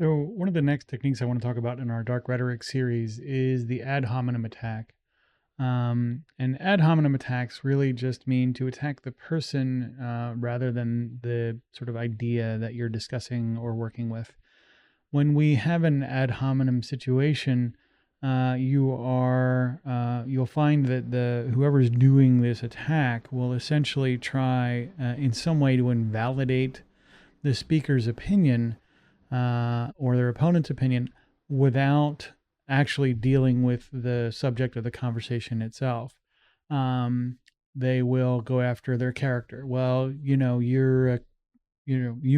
So one of the next techniques I want to talk about in our Dark Rhetoric series is the ad hominem attack. And ad hominem attacks really just mean to attack the person rather than the sort of idea that you're discussing or working with. When we have an ad hominem situation, you'll find that the whoever's doing this attack will essentially try in some way to invalidate the speaker's opinion or their opponent's opinion without actually dealing with the subject of the conversation itself. They will go after their character. Well, you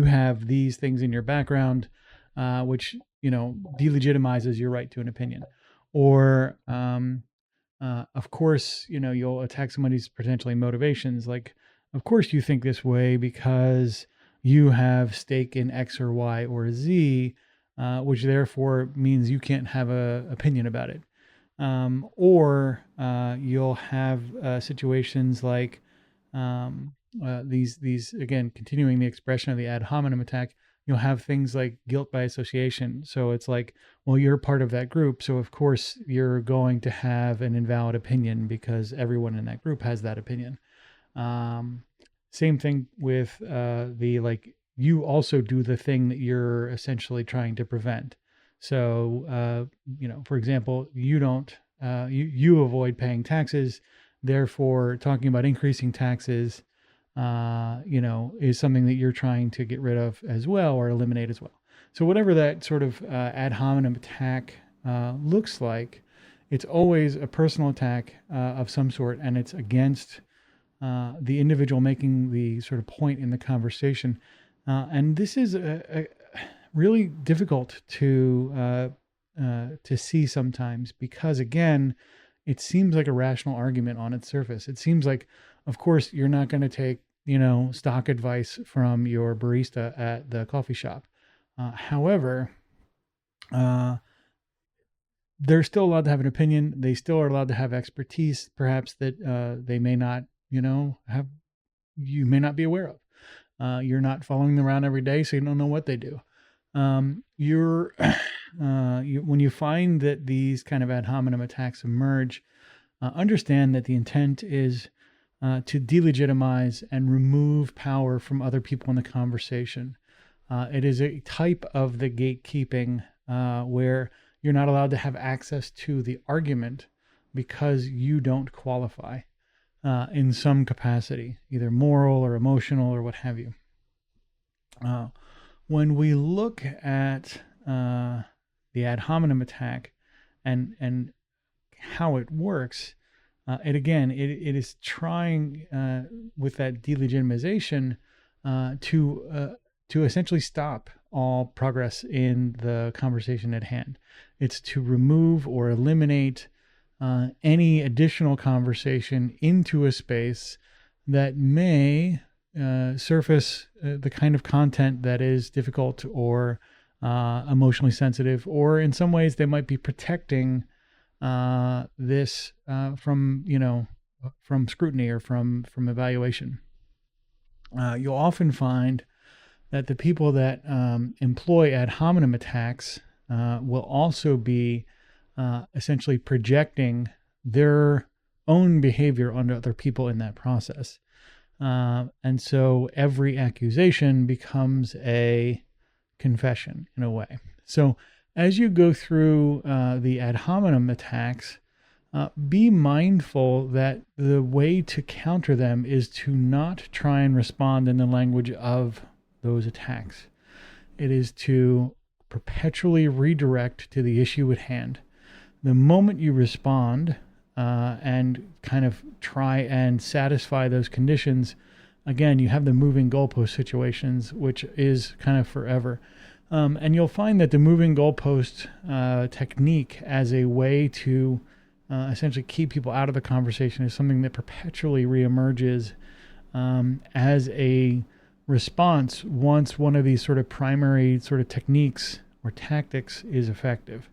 have these things in your background, which delegitimizes your right to an opinion. Or, of course, you'll attack somebody's potentially motivations. Like, of course, you think this way because you have stake in X or Y or Z, which therefore means you can't have an opinion about it. Or you'll have situations like these again, continuing the expression of the ad hominem attack. You'll have things like guilt by association. So it's like, well, you're part of that group, so of course you're going to have an invalid opinion because everyone in that group has that opinion. Same thing with the like, you also do the thing that you're essentially trying to prevent. So, for example, you avoid paying taxes. Therefore, talking about increasing taxes, is something that you're trying to get rid of as well or eliminate as well. So whatever that sort of ad hominem attack looks like, it's always a personal attack of some sort, and it's against the individual making the sort of point in the conversation. And this is a really difficult to see sometimes because, again, it seems like a rational argument on its surface. It seems like, of course, you're not going to take, stock advice from your barista at the coffee shop. However, they're still allowed to have an opinion. They still are allowed to have expertise, perhaps that they may not, you may not be aware of. You're not following them around every day, so you don't know what they do. When you find that these kind of ad hominem attacks emerge, understand that the intent is to delegitimize and remove power from other people in the conversation. It is a type of the gatekeeping where you're not allowed to have access to the argument because you don't qualify in some capacity, either moral or emotional or what have you. When we look at the ad hominem attack and how it works, it is trying with that delegitimization to essentially stop all progress in the conversation at hand. It's to remove or eliminate any additional conversation into a space that may surface the kind of content that is difficult or emotionally sensitive, or in some ways they might be protecting this from scrutiny or from evaluation. You'll often find that the people that employ ad hominem attacks will also be essentially projecting their own behavior onto other people in that process. And so every accusation becomes a confession in a way. So as you go through the ad hominem attacks, be mindful that the way to counter them is to not try and respond in the language of those attacks. It is to perpetually redirect to the issue at hand. The moment you respond and kind of try and satisfy those conditions, again, you have the moving goalpost situations, which is kind of forever. And you'll find that the moving goalpost technique as a way to essentially keep people out of the conversation is something that perpetually reemerges as a response once one of these sort of primary sort of techniques or tactics is effective.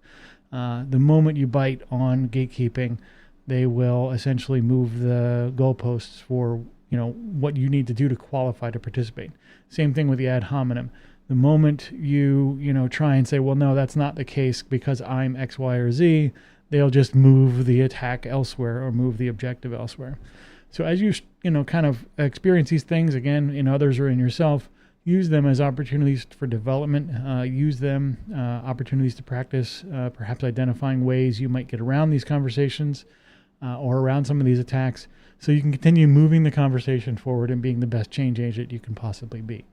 The moment you bite on gatekeeping, they will essentially move the goalposts for what you need to do to qualify to participate. Same thing with the ad hominem. The moment you try and say, well, no, that's not the case because I'm X, Y, or Z, they'll just move the attack elsewhere or move the objective elsewhere. So as you kind of experience these things again in others or in yourself, use them as opportunities for development. Use them opportunities to practice, perhaps identifying ways you might get around these conversations or around some of these attacks, so you can continue moving the conversation forward and being the best change agent you can possibly be.